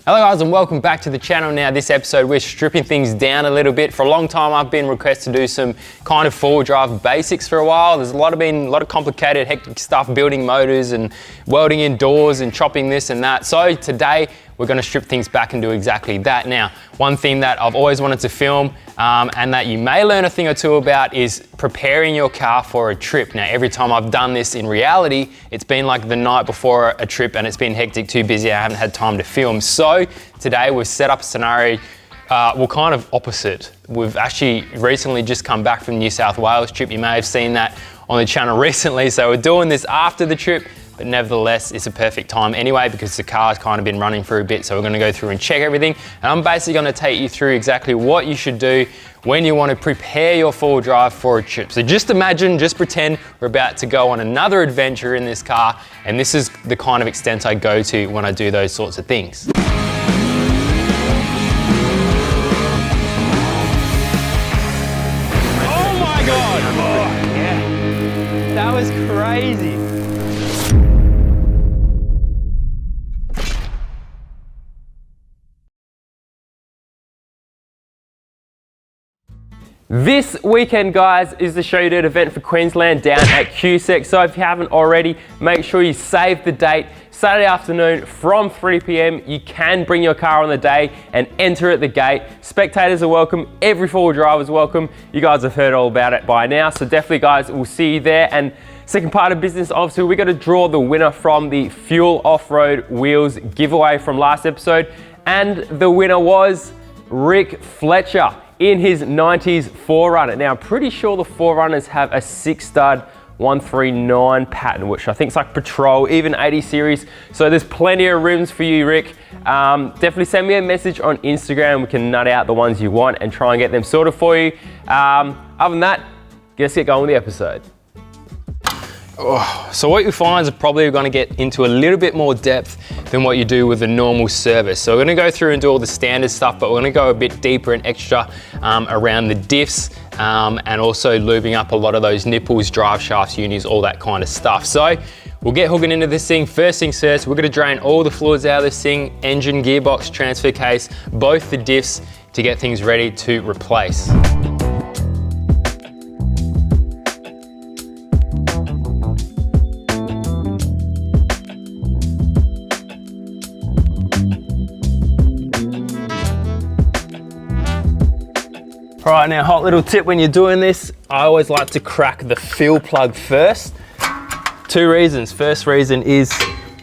Hello guys and welcome back to the channel. Now this episode we're stripping things down a little bit. For a long time I've been requested to do some kind of four-wheel drive basics for a while. There's a lot of complicated hectic stuff, building motors and welding in doors and chopping this and that. So today we're going to strip things back and do exactly that. Now one thing that I've always wanted to film and that you may learn a thing or two about is preparing your car for a trip. Now every time I've done this in reality, it's been like the night before a trip and it's been hectic, too busy, I haven't had time to film. So today we've set up a scenario, well, kind of opposite. We've actually recently just come back from the New South Wales trip. You may have seen that on the channel recently. So we're doing this after the trip, but nevertheless, it's a perfect time anyway because the car's kind of been running for a bit. So we're gonna go through and check everything. And I'm basically gonna take you through exactly what you should do when you want to prepare your four-wheel drive for a trip. So just imagine, just pretend we're about to go on another adventure in this car, and this is the kind of extent I go to when I do those sorts of things. Oh my God! Oh, yeah. That was crazy. This weekend, guys, is the Show Dirt event for Queensland down at QSEC. So if you haven't already, make sure you save the date. Saturday afternoon from 3 p.m. You can bring your car on the day and enter at the gate. Spectators are welcome. Every four-wheel driver is welcome. You guys have heard all about it by now. So definitely, guys, we'll see you there. And second part of business, obviously, we're going to draw the winner from the Fuel Off-Road Wheels giveaway from last episode. And the winner was Rick Fletcher in his 90s 4Runner. Now, I'm pretty sure the 4Runners have a 6-stud 139 pattern, which I think is like Patrol, even 80 series. So there's plenty of rims for you, Rick. Definitely send me a message on Instagram. We can nut out the ones you want and try and get them sorted for you. Other than that, let's get going with the episode. So what you find is probably going to get into a little bit more depth than what you do with a normal service. So we're going to go through and do all the standard stuff, but we're going to go a bit deeper and extra around the diffs and also lubing up a lot of those nipples, drive shafts, unis, all that kind of stuff. So we'll get hooking into this thing. First things first, we're going to drain all the fluids out of this thing, engine, gearbox, transfer case, both the diffs, to get things ready to replace. All right, now hot little tip when you're doing this, I always like to crack the fuel plug first. Two reasons. First reason is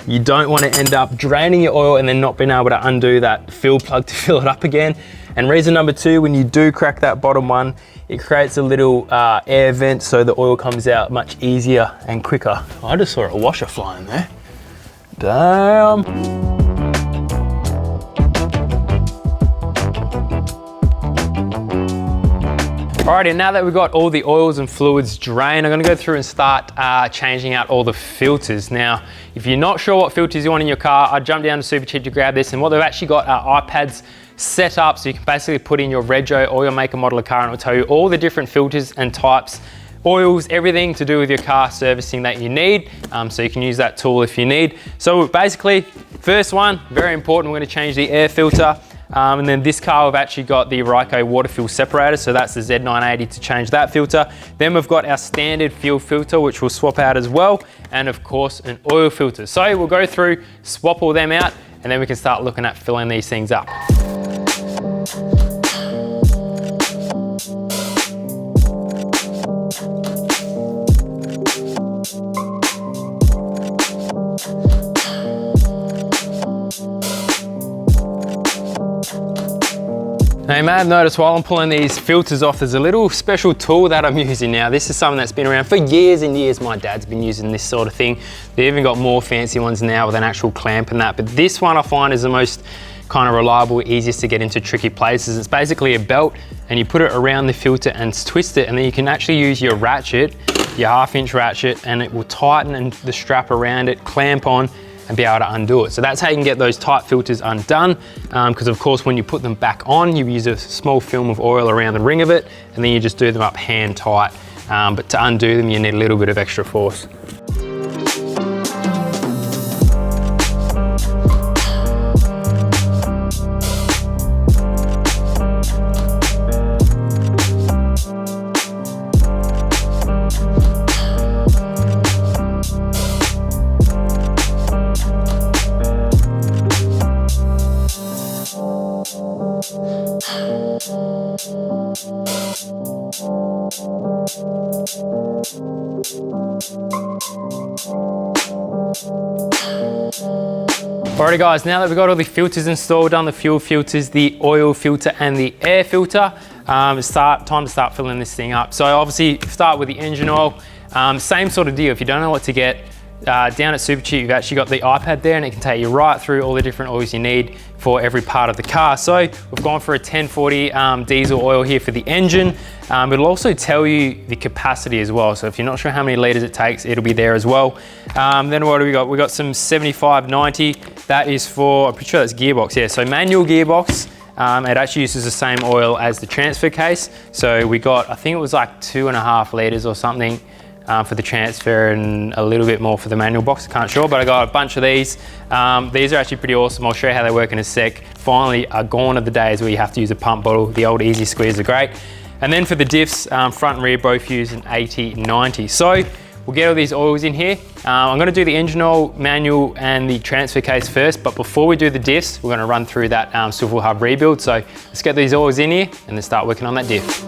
you don't want to end up draining your oil and then not being able to undo that fuel plug to fill it up again. And reason number two, when you do crack that bottom one, it creates a little air vent so the oil comes out much easier and quicker. I just saw a washer flying there. Damn. Alrighty, now that we've got all the oils and fluids drained, I'm gonna go through and start changing out all the filters. Now, if you're not sure what filters you want in your car, I'd jump down to Supercheap to grab this, and what they've actually got are iPads set up so you can basically put in your rego or your make and model of car, and it'll tell you all the different filters and types, oils, everything to do with your car servicing that you need. So you can use that tool if you need. So basically, first one, very important, we're gonna change the air filter. And then this car, we've actually got the Ryco water fill separator, so that's the Z980 to change that filter. Then we've got our standard fuel filter, which we'll swap out as well, and of course an oil filter. So we'll go through, swap all them out, and then we can start looking at filling these things up. Now you may have noticed while I'm pulling these filters off, there's a little special tool that I'm using now. This is something that's been around for years and years. My dad's been using this sort of thing. They've even got more fancy ones now with an actual clamp and that, but this one I find is the most kind of reliable, easiest to get into tricky places. It's basically a belt and you put it around the filter and twist it, and then you can actually use your ratchet, your 1/2-inch ratchet, and it will tighten and the strap around it, clamp on, and be able to undo it. So that's how you can get those tight filters undone, because of course when you put them back on, you use a small film of oil around the ring of it, and then you just do them up hand tight. But to undo them, you need a little bit of extra force. Alrighty guys, now that we've got all the filters installed, done the fuel filters, the oil filter and the air filter, it's time to start filling this thing up. So obviously start with the engine oil. Same sort of deal. If you don't know what to get, down at Supercheap you've actually got the iPad there and it can take you right through all the different oils you need for every part of the car. So we've gone for a 1040 diesel oil here for the engine. It'll also tell you the capacity as well. So if you're not sure how many liters it takes, it'll be there as well. Then what do we got? We got some 7590. That is for, I'm pretty sure that's gearbox, yeah. So manual gearbox. It actually uses the same oil as the transfer case. So we got, I think it was like 2.5 liters or something for the transfer and a little bit more for the manual box, I can't sure, but I got a bunch of these. These are actually pretty awesome. I'll show you how they work in a sec. Finally, gone are the days where you have to use a pump bottle. The old easy squeeze are great. And then for the diffs, front and rear both use an 80-90. So we'll get all these oils in here. I'm gonna do the engine oil, manual, and the transfer case first, but before we do the diffs, we're gonna run through that Swivel Hub Rebuild. So let's get these oils in here and then start working on that diff.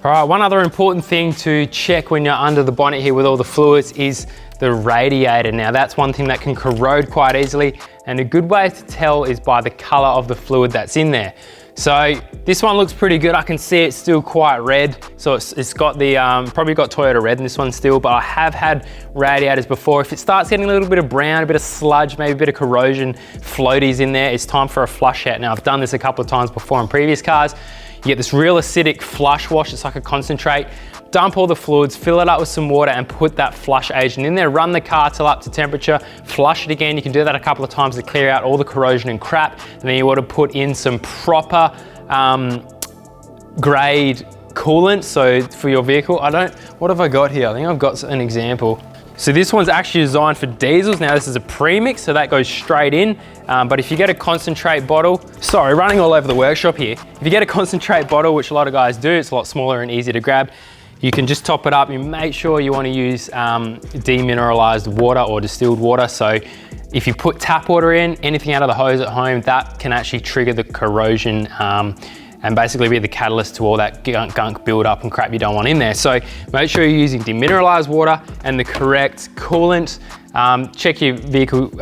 All right, one other important thing to check when you're under the bonnet here with all the fluids is the radiator. Now that's one thing that can corrode quite easily, and a good way to tell is by the color of the fluid that's in there. So this one looks pretty good. I can see it's still quite red. So it's got the, probably got Toyota red in this one still, but I have had radiators before. If it starts getting a little bit of brown, a bit of sludge, maybe a bit of corrosion, floaties in there, it's time for a flush out. Now I've done this a couple of times before on previous cars. You get this real acidic flush wash, it's like a concentrate. Dump all the fluids, fill it up with some water and put that flush agent in there. Run the car till up to temperature, flush it again. You can do that a couple of times to clear out all the corrosion and crap. And then you want to put in some proper grade coolant. So for your vehicle, what have I got here? I think I've got an example. So this one's actually designed for diesels. Now this is a premix, so that goes straight in. But if you get a concentrate bottle, sorry, running all over the workshop here. If you get a concentrate bottle, which a lot of guys do, it's a lot smaller and easier to grab. You can just top it up. You make sure you want to use demineralized water or distilled water. So if you put tap water in, anything out of the hose at home, that can actually trigger the corrosion and basically be the catalyst to all that gunk build up and crap you don't want in there. So make sure you're using demineralized water and the correct coolant. Check your vehicle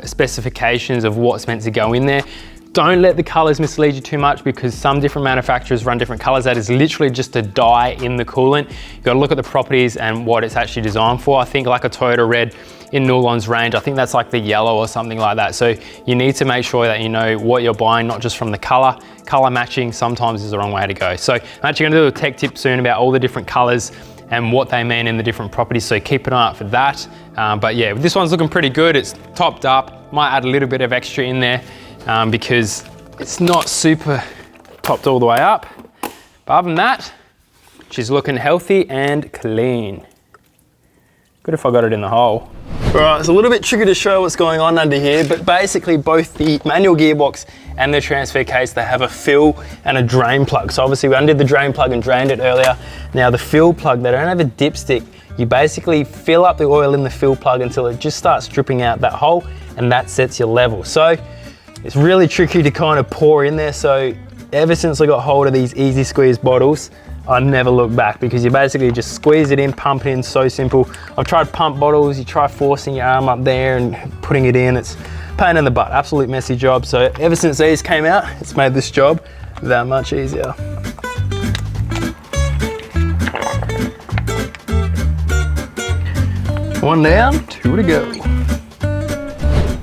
specifications of what's meant to go in there. Don't let the colors mislead you too much because some different manufacturers run different colors. That is literally just a dye in the coolant. You've got to look at the properties and what it's actually designed for. I think like a Toyota red in Nulon's range, I think that's like the yellow or something like that. So you need to make sure that you know what you're buying, not just from the color. Color matching sometimes is the wrong way to go. So I'm actually gonna do a tech tip soon about all the different colors and what they mean in the different properties. So keep an eye out for that. But yeah, this one's looking pretty good. It's topped up, might add a little bit of extra in there. Because it's not super topped all the way up. But other than that, she's looking healthy and clean. Good if I got it in the hole. All right, it's a little bit tricky to show what's going on under here, but basically both the manual gearbox and the transfer case, they have a fill and a drain plug. So obviously we undid the drain plug and drained it earlier. Now the fill plug, they don't have a dipstick. You basically fill up the oil in the fill plug until it just starts dripping out that hole, and that sets your level. So it's really tricky to kind of pour in there. So ever since I got hold of these easy squeeze bottles, I never look back because you basically just squeeze it in, pump it in, so simple. I've tried pump bottles, you try forcing your arm up there and putting it in, it's a pain in the butt, absolute messy job. So ever since these came out, it's made this job that much easier. One down, two to go.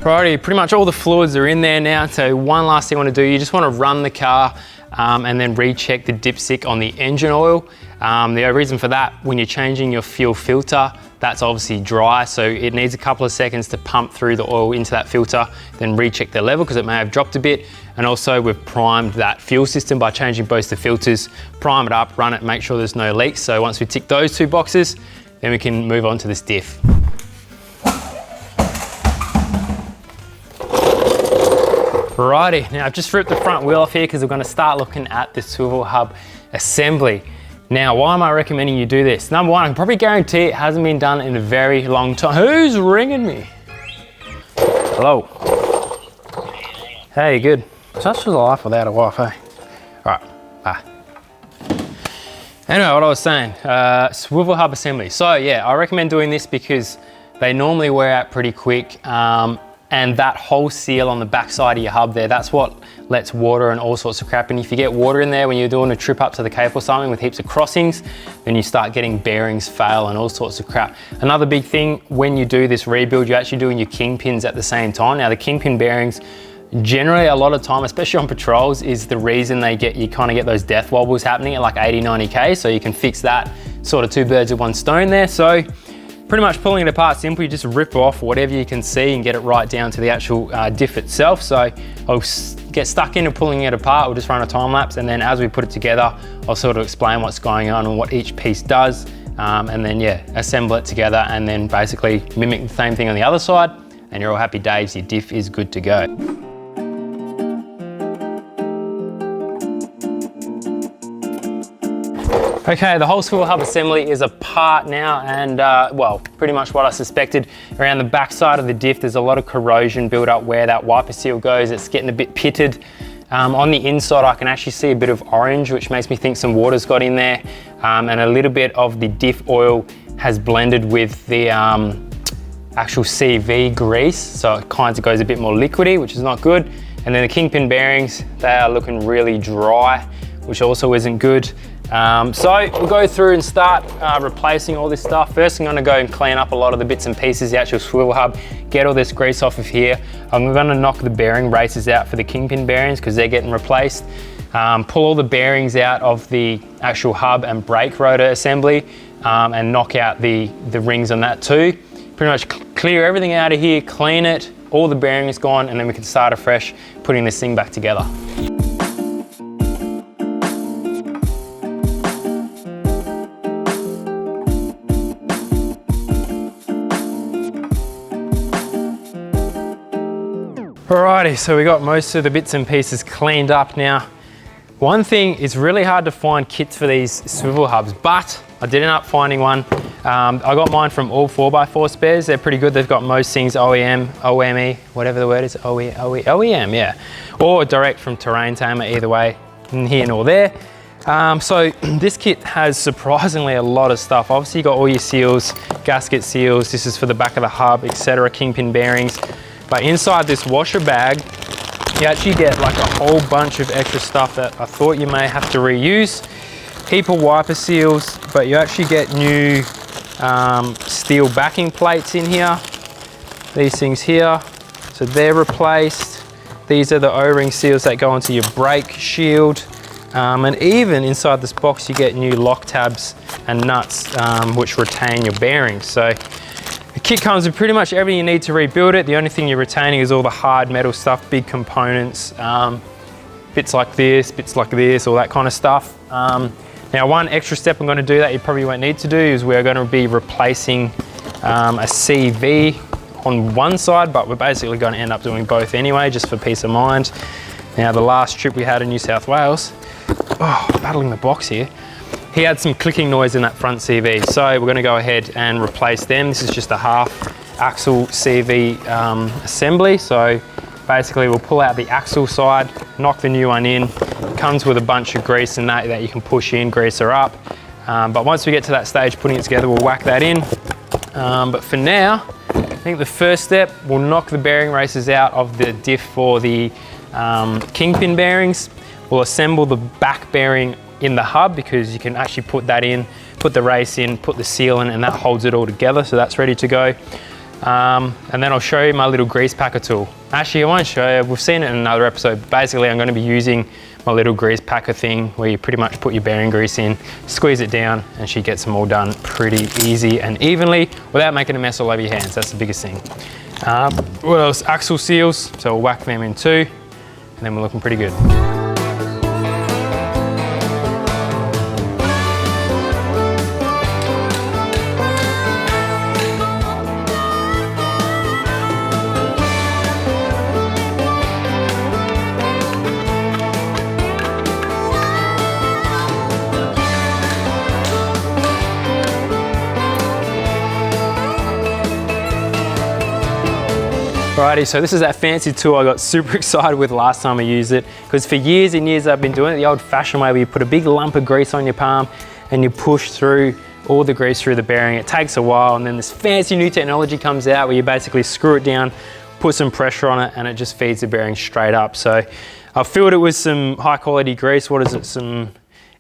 Righty, pretty much all the fluids are in there now. So one last thing I want to do, you just want to run the car and then recheck the dipstick on the engine oil. The reason for that, when you're changing your fuel filter, that's obviously dry, so it needs a couple of seconds to pump through the oil into that filter, then recheck the level because it may have dropped a bit. And also we've primed that fuel system by changing both the filters, prime it up, run it, make sure there's no leaks. So once we tick those two boxes, then we can move on to this diff. Righty, now I've just ripped the front wheel off here because we're going to start looking at the Swivel Hub Assembly. Now, why am I recommending you do this? Number one, I can probably guarantee it hasn't been done in a very long time. Who's ringing me? Hello. Hey, good. Such a life without a wife, eh? All right, bye. Anyway, what I was saying, Swivel Hub Assembly. So yeah, I recommend doing this because they normally wear out pretty quick, and that whole seal on the back side of your hub there, that's what lets water and all sorts of crap. And if you get water in there when you're doing a trip up to the Cape or something with heaps of crossings, then you start getting bearings fail and all sorts of crap. Another big thing, when you do this rebuild, you're actually doing your kingpins at the same time. Now the kingpin bearings, generally a lot of time, especially on patrols, is the reason you kind of get those death wobbles happening at like 80, 90K. So you can fix that, sort of two birds with one stone there. So pretty much pulling it apart simple, you just rip off whatever you can see and get it right down to the actual diff itself. So I'll get stuck into pulling it apart. We'll just run a time lapse, and then as we put it together, I'll sort of explain what's going on and what each piece does. And then yeah, assemble it together and then basically mimic the same thing on the other side, and you're all happy days, your diff is good to go. Okay, the whole Swivel Hub assembly is apart now, and well, pretty much what I suspected. Around the back side of the diff, there's a lot of corrosion built up where that wiper seal goes. It's getting a bit pitted. On the inside, I can actually see a bit of orange, which makes me think some water's got in there, and a little bit of the diff oil has blended with the actual CV grease, so it kind of goes a bit more liquidy, which is not good. And then the Kingpin bearings, they are looking really dry, which also isn't good. So we'll go through and start replacing all this stuff. First, I'm gonna go and clean up a lot of the bits and pieces, the actual swivel hub, get all this grease off of here. I'm gonna knock the bearing races out for the Kingpin bearings because they're getting replaced. Pull all the bearings out of the actual hub and brake rotor assembly, and knock out the rings on that too. Pretty much clear everything out of here, clean it, all the bearing is gone, and then we can start afresh putting this thing back together. Alrighty, so we got most of the bits and pieces cleaned up now. One thing, it's really hard to find kits for these swivel hubs, but I did end up finding one. I got mine from All 4x4 Spares. They're pretty good. They've got most things OEM, OME, whatever the word is, OEM, yeah. Or direct from Terrain Tamer, either way, here nor there. So this kit has surprisingly a lot of stuff. Obviously you got all your seals, gasket seals, this is for the back of the hub, etc., Kingpin bearings. But inside this washer bag, you actually get like a whole bunch of extra stuff that I thought you may have to reuse. Heap of wiper seals, but you actually get new steel backing plates in here. These things here, so they're replaced. These are the O-ring seals that go onto your brake shield. And even inside this box, you get new lock tabs and nuts, which retain your bearings. So the kit comes with pretty much everything you need to rebuild it. The only thing you're retaining is all the hard metal stuff, big components, bits like this, all that kind of stuff. Now, one extra step I'm going to do that you probably won't need to do is we're going to be replacing a CV on one side, but we're basically going to end up doing both anyway, just for peace of mind. Now, the last trip we had in New South Wales, battling the box here, he had some clicking noise in that front CV, so we're going to go ahead and replace them. This is just a half axle CV assembly, so basically we'll pull out the axle side, knock the new one in. It comes with a bunch of grease and that you can push in, grease her up. But once we get to that stage, putting it together, we'll whack that in. But for now, I think the first step, we'll knock the bearing races out of the diff for the Kingpin bearings. We'll assemble the back bearing in the hub because you can actually put that in, put the race in, put the seal in, and that holds it all together, so that's ready to go. And then I'll show you my little grease packer tool. Actually, I won't show you, we've seen it in another episode. Basically, I'm going to be using my little grease packer thing where you pretty much put your bearing grease in, squeeze it down, and she gets them all done pretty easy and evenly without making a mess all over your hands. That's the biggest thing. What else? Axle seals, so we'll whack them in too, and then we're looking pretty good. Alrighty, so this is that fancy tool I got super excited with last time I used it, because for years and years I've been doing it the old fashioned way, where you put a big lump of grease on your palm and you push through all the grease through the bearing. It takes a while, and then this fancy new technology comes out where you basically screw it down, put some pressure on it, and it just feeds the bearing straight up. So I've filled it with some high quality grease. What is it? Some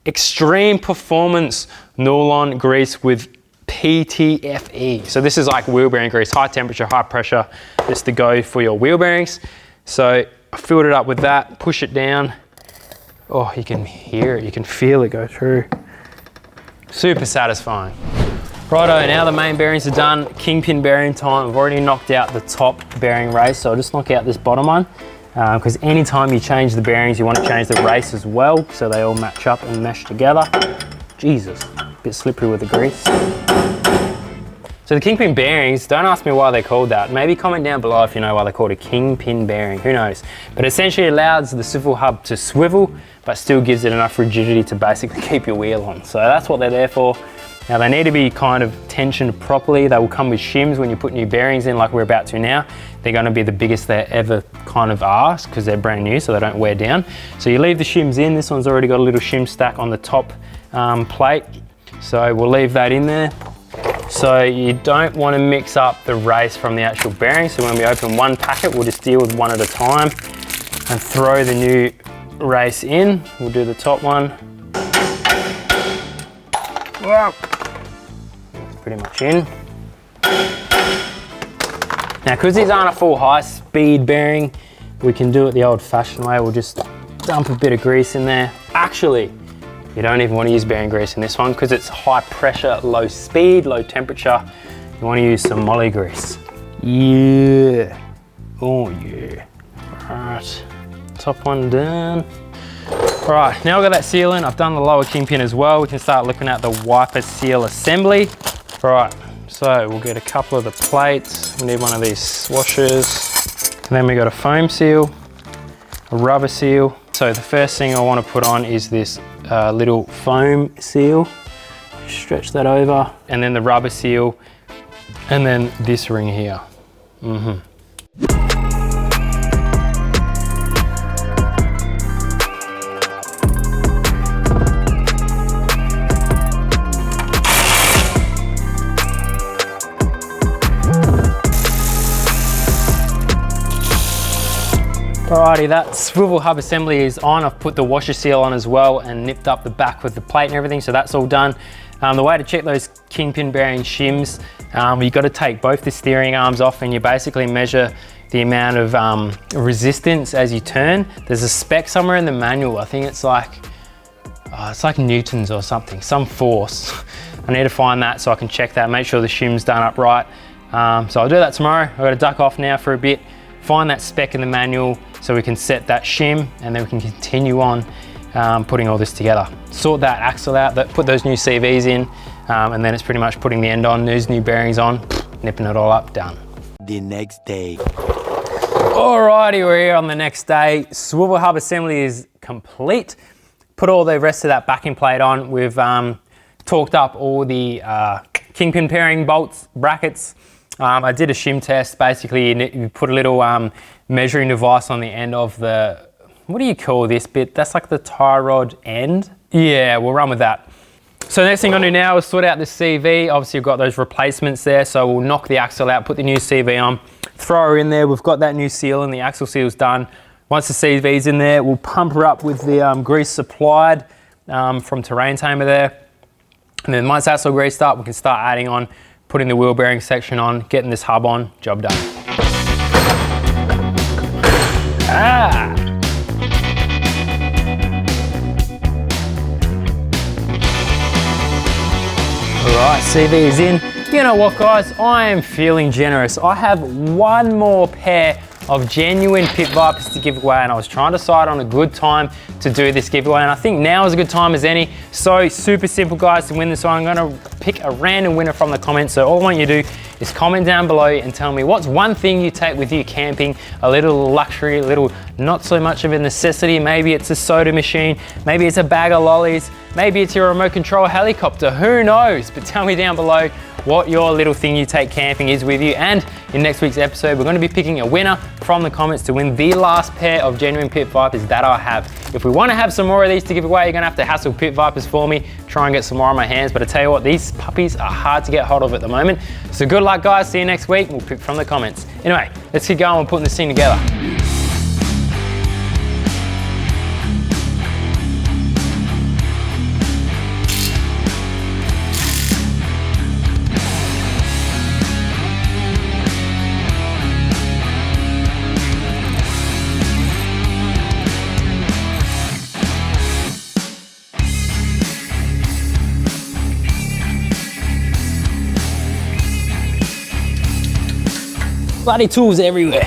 extreme performance nylon grease with PTFE. So this is like wheel bearing grease, high temperature, high pressure. This is the go for your wheel bearings. So I filled it up with that, push it down. Oh, you can hear it, you can feel it go through. Super satisfying. Righto, now the main bearings are done. Kingpin bearing time. I've already knocked out the top bearing race, so I'll just knock out this bottom one. Because anytime you change the bearings, you want to change the race as well, so they all match up and mesh together. Jesus, a bit slippery with the grease. So the Kingpin bearings, don't ask me why they're called that. Maybe comment down below if you know why they're called a Kingpin bearing, who knows. But essentially it allows the swivel hub to swivel, but still gives it enough rigidity to basically keep your wheel on. So that's what they're there for. Now they need to be kind of tensioned properly. They will come with shims when you put new bearings in, like we're about to now. They're going to be the biggest they ever kind of are, because they're brand new, so they don't wear down. So you leave the shims in. This one's already got a little shim stack on the top plate. So we'll leave that in there. So you don't want to mix up the race from the actual bearing. So when we open one packet, we'll just deal with one at a time and throw the new race in. We'll do the top one. Wow. Pretty much in. Now, because these aren't a full high speed bearing, we can do it the old fashioned way. We'll just dump a bit of grease in there. Actually, you don't even want to use bearing grease in this one because it's high pressure, low speed, low temperature. You want to use some moly grease. Yeah. Oh yeah. All right. Top one done. All right, now we've got that seal in. I've done the lower kingpin as well. We can start looking at the wiper seal assembly. All right, so we'll get a couple of the plates. We need one of these washers. And then we got a foam seal, a rubber seal. So the first thing I want to put on is this little foam seal. Stretch that over, and then the rubber seal, and then this ring here. Alrighty, that swivel hub assembly is on. I've put the washer seal on as well and nipped up the back with the plate and everything, so that's all done. The way to check those Kingpin bearing shims, you've got to take both the steering arms off and you basically measure the amount of resistance as you turn. There's a spec somewhere in the manual. I think it's like newtons or something, some force. I need to find that so I can check that, make sure the shim's done up right. So I'll do that tomorrow. I've got to duck off now for a bit, find that spec in the manual so we can set that shim, and then we can continue on putting all this together. Sort that axle out, put those new CVs in, and then it's pretty much putting the end on, those new bearings on, nipping it all up, done. The next day. Alrighty, we're here on the next day. Swivel hub assembly is complete. Put all the rest of that backing plate on. We've torqued up all the Kingpin bearing bolts, brackets. I did a shim test. Basically, you put a little measuring device on the end of the, what do you call this bit? That's like the tie rod end. Yeah, we'll run with that. So the next thing I'm gonna do now is sort out the CV. Obviously, you've got those replacements there, so we'll knock the axle out, put the new CV on, throw her in there. We've got that new seal and the axle seal's done. Once the CV's in there, we'll pump her up with the grease supplied from Terrain Tamer there. And then once that's all greased up, we can start adding on, putting the wheel bearing section on, getting this hub on, job done. Ah! All right, CV is in. You know what, guys? I am feeling generous. I have one more pair of genuine Pit Vipers to give away, and I was trying to decide on a good time to do this giveaway, and I think now is a good time as any. So super simple, guys, to win this one. I'm gonna pick a random winner from the comments. So all I want you to do is comment down below and tell me what's one thing you take with you camping, a little luxury, a little not so much of a necessity. Maybe it's a soda machine, maybe it's a bag of lollies, maybe it's your remote control helicopter, who knows? But tell me down below what your little thing you take camping is with you. And in next week's episode, we're going to be picking a winner from the comments to win the last pair of genuine Pit Vipers that I have. If we want to have some more of these to give away, you're going to have to hassle Pit Vipers for me, try and get some more on my hands. But I tell you what, these puppies are hard to get hold of at the moment. So good luck, guys. See you next week. We'll pick from the comments. Anyway, let's keep going and putting this thing together. Bloody tools everywhere.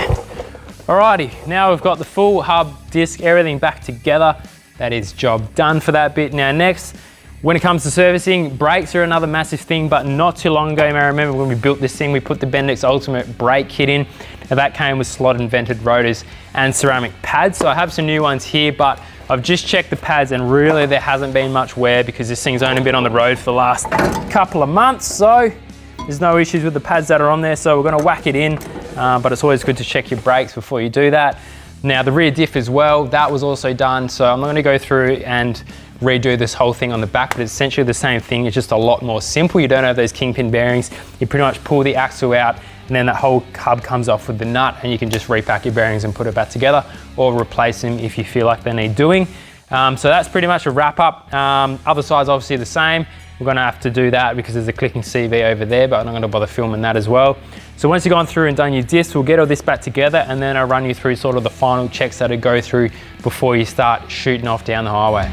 Alrighty, now we've got the full hub, disc, everything back together. That is job done for that bit. Now next, when it comes to servicing, brakes are another massive thing, but not too long ago, you may remember when we built this thing, we put the Bendix Ultimate brake kit in. Now that came with slot and vented rotors and ceramic pads. So I have some new ones here, but I've just checked the pads and really there hasn't been much wear because this thing's only been on the road for the last couple of months. So there's no issues with the pads that are on there, so we're gonna whack it in, but it's always good to check your brakes before you do that. Now the rear diff as well, that was also done, so I'm not gonna go through and redo this whole thing on the back, but it's essentially the same thing, it's just a lot more simple. You don't have those Kingpin bearings, you pretty much pull the axle out, and then that whole hub comes off with the nut, and you can just repack your bearings and put it back together, or replace them if you feel like they need doing. So that's pretty much a wrap up. Other side's obviously the same. We're gonna have to do that because there's a clicking CV over there, but I'm not gonna bother filming that as well. So once you've gone through and done your discs, we'll get all this back together and then I'll run you through sort of the final checks that I go through before you start shooting off down the highway.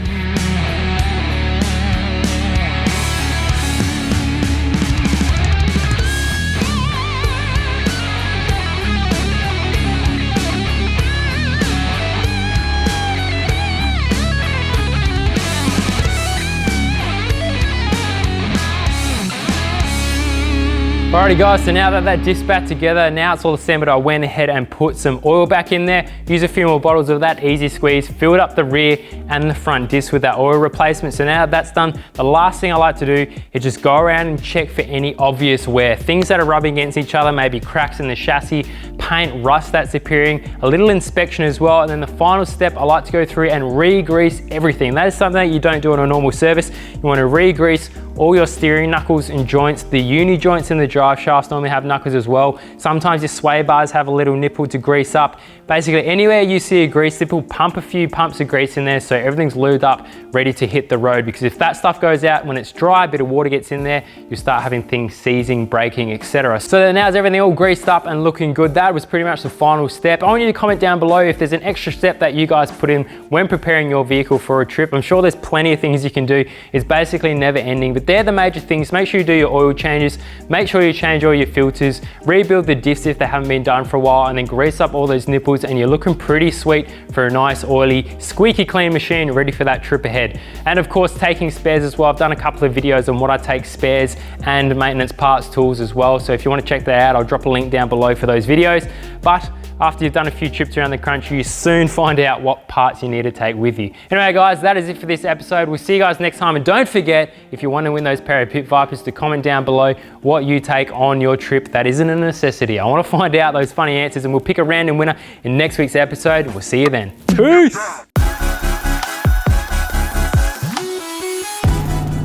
Alrighty guys, so now that that disc's back together, now it's all assembled, I went ahead and put some oil back in there, use a few more bottles of that Easy Squeeze, filled up the rear and the front disc with that oil replacement. So now that's done, the last thing I like to do is just go around and check for any obvious wear. Things that are rubbing against each other, maybe cracks in the chassis, paint, rust that's appearing, a little inspection as well. And then the final step, I like to go through and re-grease everything. That is something that you don't do on a normal service. You want to re-grease all your steering knuckles and joints. The uni joints in the drive shafts normally have knuckles as well. Sometimes your sway bars have a little nipple to grease up. Basically anywhere you see a grease nipple, pump a few pumps of grease in there so everything's lubed up, ready to hit the road. Because if that stuff goes out, when it's dry, a bit of water gets in there, you start having things seizing, breaking, etc. So now is everything all greased up and looking good. That was pretty much the final step. I want you to comment down below if there's an extra step that you guys put in when preparing your vehicle for a trip. I'm sure there's plenty of things you can do. It's basically never ending, but they're the major things. Make sure you do your oil changes, make sure you change all your filters, rebuild the diffs if they haven't been done for a while, and then grease up all those nipples and you're looking pretty sweet for a nice oily squeaky clean machine ready for that trip ahead. And of course taking spares as well. I've done a couple of videos on what I take spares and maintenance parts tools as well, so if you want to check that out, I'll drop a link down below for those videos. But after you've done a few trips around the country, you soon find out what parts you need to take with you. Anyway guys, that is it for this episode. We'll see you guys next time, and don't forget, if you want to win those pair of Pit Vipers, to comment down below what you take on your trip that isn't a necessity. I want to find out those funny answers, and we'll pick a random winner in next week's episode. We'll see you then. Peace!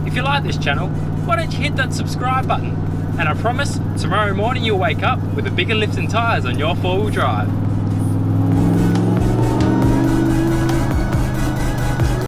If you like this channel, why don't you hit that subscribe button? And I promise, tomorrow morning you'll wake up with a bigger lift and tyres on your 4-wheel drive.